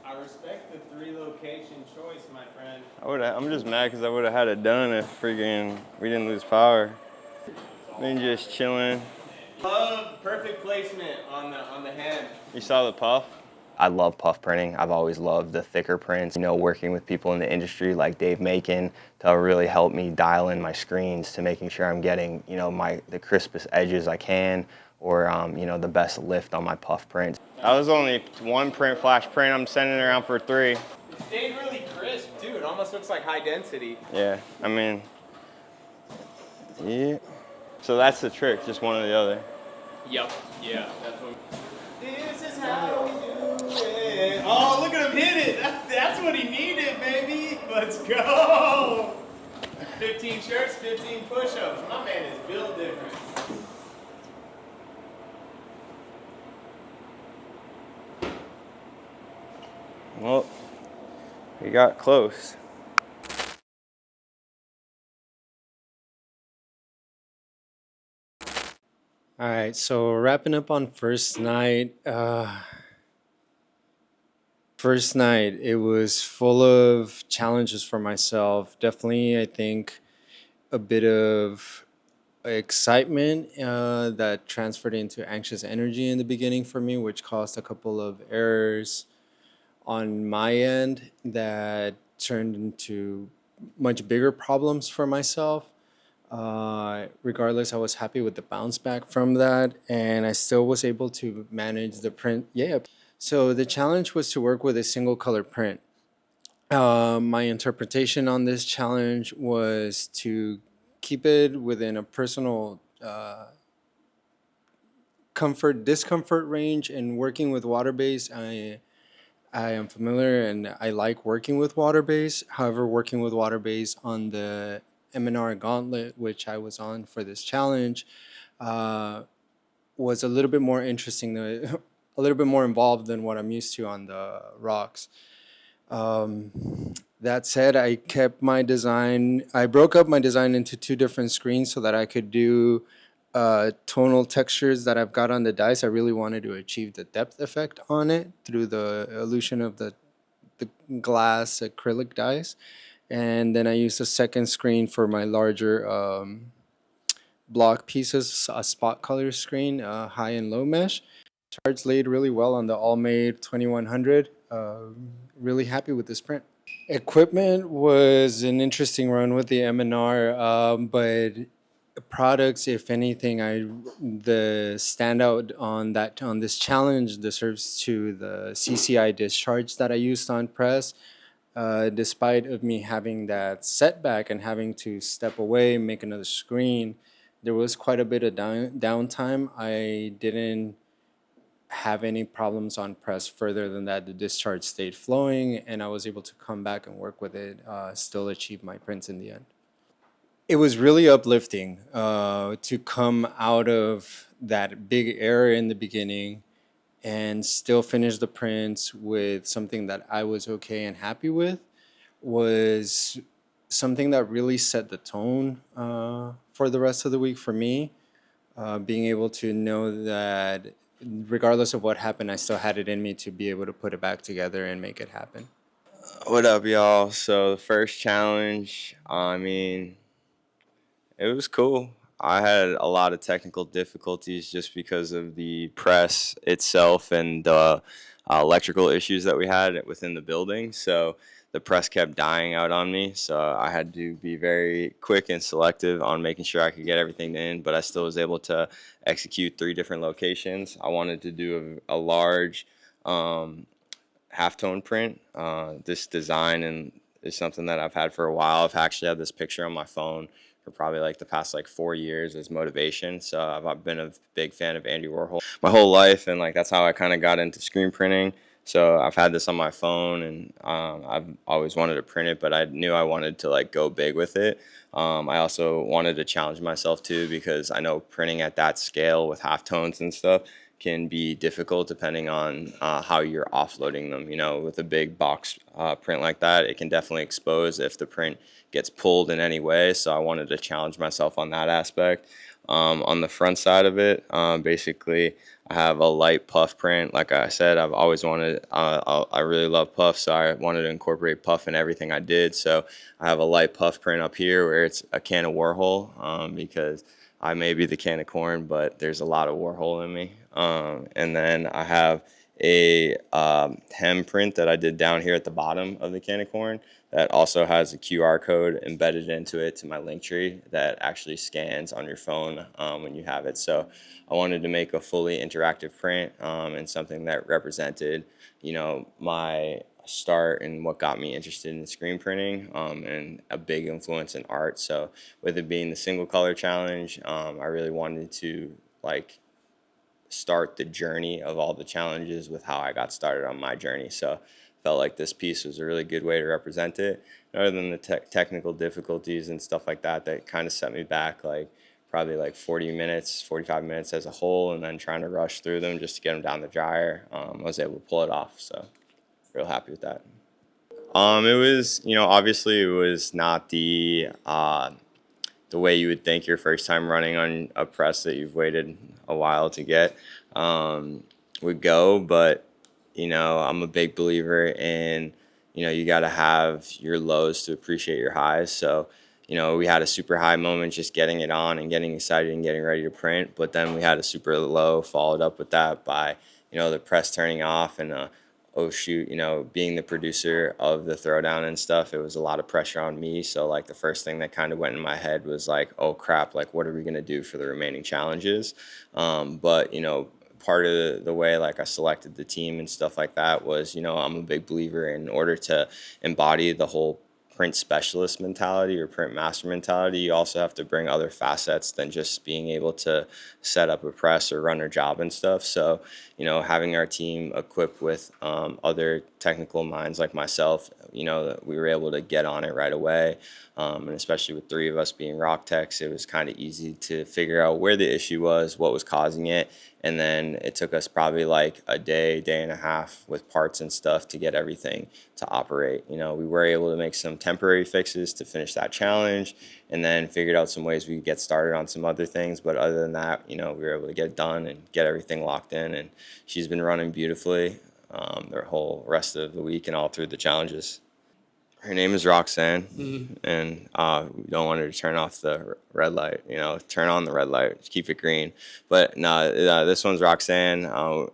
I respect the 3 location choice, my friend. I'm just mad because I would have had it done if freaking we didn't lose power. Been just chilling. Love perfect placement on the hem. You saw the puff? I love puff printing. I've always loved the thicker prints. You know, working with people in the industry like Dave Macon to really help me dial in my screens to making sure I'm getting, you know, the crispest edges I can, or you know, the best lift on my puff prints. I was only 1 print, flash print. I'm sending it around for 3. It stayed really crisp, too. It almost looks like high density. Yeah, I mean, yeah. So that's the trick, just one or the other. Yep. Yeah, that's what. This is how we do it. Oh, look at him hit it. That's what he needed, baby. Let's go. 15 shirts, 15 push-ups. My man is built different. Well, we got close. All right, so wrapping up on first night. First night, it was full of challenges for myself. Definitely, I think a bit of excitement that transferred into anxious energy in the beginning for me, which caused a couple of errors on my end that turned into much bigger problems for myself. Regardless, I was happy with the bounce back from that, and I still was able to manage the print. Yeah. So the challenge was to work with a single color print. My interpretation on this challenge was to keep it within a personal discomfort range, and working with water base. I am familiar and I like working with water base. However, working with water base on the M&R gauntlet, which I was on for this challenge, was a little bit more interesting, a little bit more involved than what I'm used to on the rocks. That said, I kept my design. I broke up my design into two different screens so that I could do tonal textures that I've got on the dice. I really wanted to achieve the depth effect on it through the illusion of the glass acrylic dice. And then I used a second screen for my larger block pieces, a spot color screen, high and low mesh. Charge laid really well on the All-Made 2100. Really happy with this print. Equipment was an interesting run with the MNR, but products, if anything, the standout on this challenge deserves to the CCI discharge that I used on press. Despite of me having that setback and having to step away, make another screen, there was quite a bit of downtime. I didn't have any problems on press further than that. The discharge stayed flowing, and I was able to come back and work with it, still achieve my prints in the end. It was really uplifting to come out of that big error in the beginning and still finish the prints with something that I was okay and happy with. Was something that really set the tone for the rest of the week for me. Being able to know that regardless of what happened, I still had it in me to be able to put it back together and make it happen. What up, y'all? So the first challenge, I mean, it was cool. I had a lot of technical difficulties just because of the press itself and the electrical issues that we had within the building. So the press kept dying out on me. So I had to be very quick and selective on making sure I could get everything in, but I still was able to execute 3 different locations. I wanted to do a large halftone print. This design and is something that I've had for a while. I've actually had this picture on my phone for probably like the past like 4 years as motivation. So I've been a big fan of Andy Warhol my whole life, and like that's how I kind of got into screen printing. So I've had this on my phone, and I've always wanted to print it, but I knew I wanted to like go big with it. I also wanted to challenge myself too, because I know printing at that scale with halftones and stuff can be difficult depending on how you're offloading them. You know, with a big box print like that, it can definitely expose if the print gets pulled in any way. So I wanted to challenge myself on that aspect. On the front side of it, basically, I have a light puff print. Like I said, I've always wanted, I really love puff, so I wanted to incorporate puff in everything I did. So I have a light puff print up here where it's a can of Warhol, because I may be the can of corn, but there's a lot of Warhol in me. And then I have a hem print that I did down here at the bottom of the can of corn that also has a QR code embedded into it to my link tree that actually scans on your phone when you have it. So I wanted to make a fully interactive print and something that represented, you know, my start and what got me interested in screen printing and a big influence in art. So with it being the single color challenge, I really wanted to like start the journey of all the challenges with how I got started on my journey. So felt like this piece was a really good way to represent it. Other than the technical difficulties and stuff like that, that kind of set me back like probably like 40 minutes, 45 minutes as a whole, and then trying to rush through them just to get them down the dryer. I was able to pull it off, so real happy with that. It was, you know, obviously it was not the way you would think your first time running on a press that you've waited a while to get would go, but you know, I'm a big believer in, you know, you got to have your lows to appreciate your highs. So, you know, we had a super high moment just getting it on and getting excited and getting ready to print, but then we had a super low followed up with that by, you know, the press turning off and oh shoot, you know, being the producer of the Throwdown and stuff, it was a lot of pressure on me. So like the first thing that kind of went in my head was like, oh crap, like what are we going to do for the remaining challenges? But, you know, part of the way like I selected the team and stuff like that was, you know, I'm a big believer in order to embody the whole print specialist mentality or print master mentality, you also have to bring other facets than just being able to set up a press or run a job and stuff. So, having our team equipped with other technical minds like myself, that we were able to get on it right away. And especially with 3 of us being rock techs, it was kind of easy to figure out where the issue was, what was causing it. And then it took us probably like a day and a half with parts and stuff to get everything to operate. We were able to make some temporary fixes to finish that challenge, and then figured out some ways we could get started on some other things. But other than that, we were able to get it done and get everything locked in. And she's been running beautifully the whole rest of the week and all through the challenges. Her name is Roxanne, and we don't want her to turn off the red light, turn on the red light, keep it green. But no, this one's Roxanne,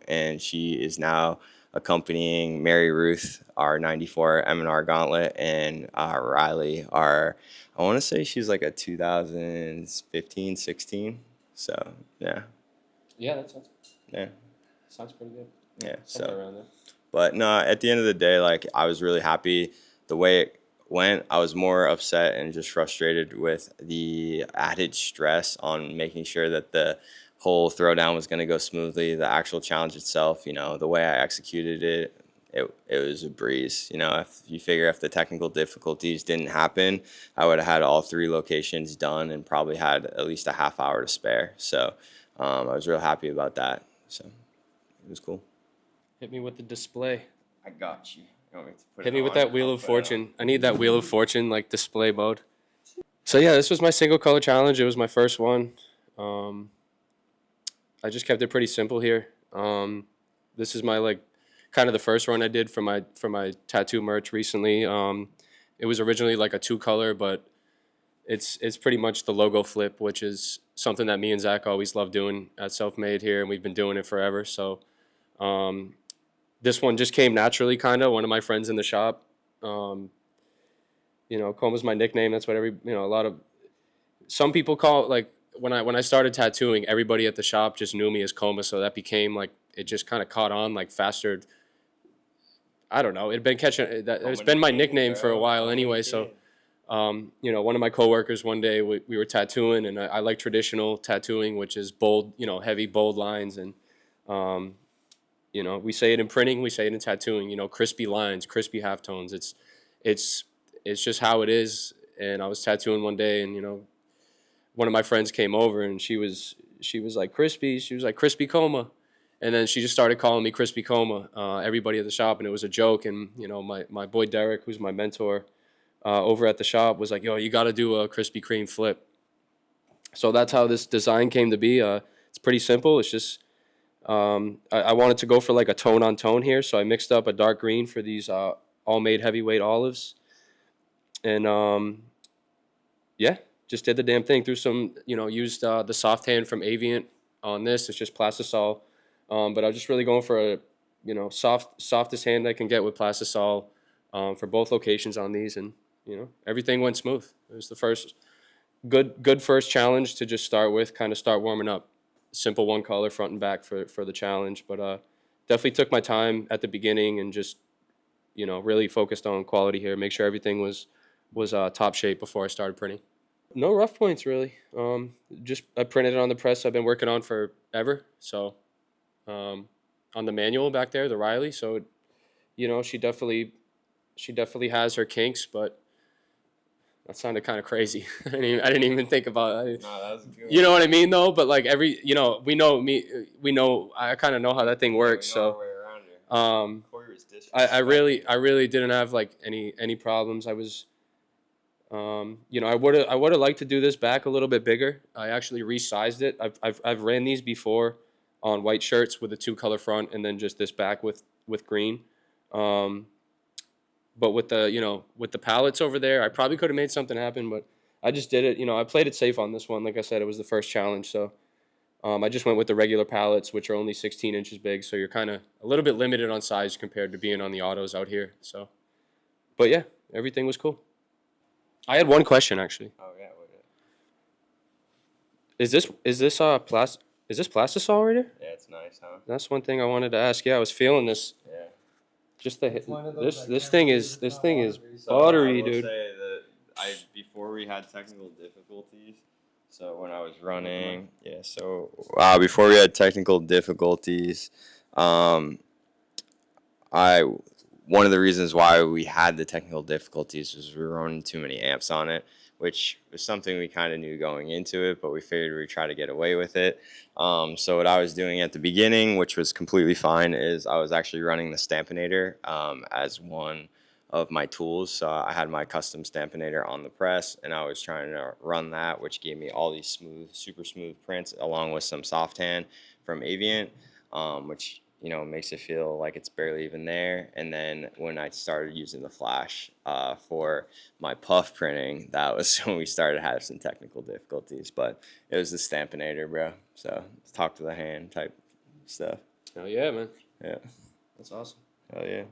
and she is now accompanying Mary Ruth, our 94 M&R Gauntlet, and Riley, I want to say she's like a 2015, 16. So, yeah. Yeah, that Yeah. sounds pretty good. Yeah, Somewhere so. around there. But no, at the end of the day, like, I was really happy the way it went. I was more upset and just frustrated with the added stress on making sure that the whole throwdown was going to go smoothly. The actual challenge itself, the way I executed it was a breeze. If you figure if the technical difficulties didn't happen, I would have had all 3 locations done and probably had at least a half hour to spare. So I was real happy about that. So it was cool. Hit me with the display. I got you. You want me to put Hit it me with on? that Wheel I'll of put it on. Fortune. I need that Wheel of Fortune, like, display mode. So, yeah, this was my single color challenge. It was my first one. I just kept it pretty simple here. This is my, like, kind of the first run I did for my tattoo merch recently. It was originally, like, a 2-color, but it's pretty much the logo flip, which is something that me and Zach always love doing at Selfmade here, and we've been doing it forever. So, this one just came naturally, kind of. One of my friends in the shop, Coma's my nickname. That's what some people call it. Like, when I started tattooing, everybody at the shop just knew me as Coma, so that became, like, it just kind of caught on, like, faster. I don't know. It's been my nickname for a while anyway. So, one of my coworkers one day, we were tattooing, and I like traditional tattooing, which is bold, heavy, bold lines, and we say it in printing, we say it in tattooing, crispy lines, crispy halftones. It's just how it is. And I was tattooing one day, and, one of my friends came over, and she was like, crispy. She was like, Crispy Coma. And then she just started calling me Crispy Coma, everybody at the shop, and it was a joke. And, my boy Derek, who's my mentor over at the shop, was like, yo, you got to do a Krispy Kreme flip. So that's how this design came to be. It's pretty simple. It's just, I wanted to go for like a tone on tone here, so I mixed up a dark green for these all made heavyweight olives, and yeah, just did the damn thing. Threw some, used the soft hand from Avient on this. It's just Plastisol, but I was just really going for a softest hand I can get with Plastisol for both locations on these, and everything went smooth. It was the first good first challenge to just start with, kind of start warming up. Simple 1 color front and back for the challenge, but definitely took my time at the beginning and just really focused on quality here, make sure everything was top shape before I started printing. No rough points really. Just I printed it on the press I've been working on forever. So on the manual back there, the Riley. So she definitely has her kinks, but that sounded kind of crazy. I didn't even think about it. No, that was good. You know what I mean, though? But, like, we know, I kind of know how that thing works. Yeah, we know so, our way around here. Corey was I really didn't have, like, any problems. I was, I would have liked to do this back a little bit bigger. I actually resized it. I've ran these before on white shirts with a 2-color front and then just this back with green. But with the pallets over there, I probably could have made something happen, but I just did it. I played it safe on this one. Like I said, it was the first challenge, so I just went with the regular pallets, which are only 16 inches big, so you're kind of a little bit limited on size compared to being on the autos out here. So, but yeah, everything was cool. I had one question actually. Oh yeah, what Is this Plastisol right here? Yeah, it's nice, huh? That's one thing I wanted to ask. Yeah, I was feeling this. Yeah. Just this thing is buttery, I will dude. say before we had technical difficulties. So when I was running, before we had technical difficulties, one of the reasons why we had the technical difficulties was we were running too many amps on it, which was something we kind of knew going into it, but we figured we'd try to get away with it. So what I was doing at the beginning, which was completely fine, is I was actually running the Stampinator as one of my tools. So I had my custom Stampinator on the press, and I was trying to run that, which gave me all these smooth, super smooth prints, along with some soft hand from Avient, which makes it feel like it's barely even there. And then when I started using the flash for my puff printing, that was when we started having some technical difficulties. But it was the Stampinator, bro. So it's talk to the hand type stuff. Oh yeah, man. Yeah. That's awesome. Hell yeah.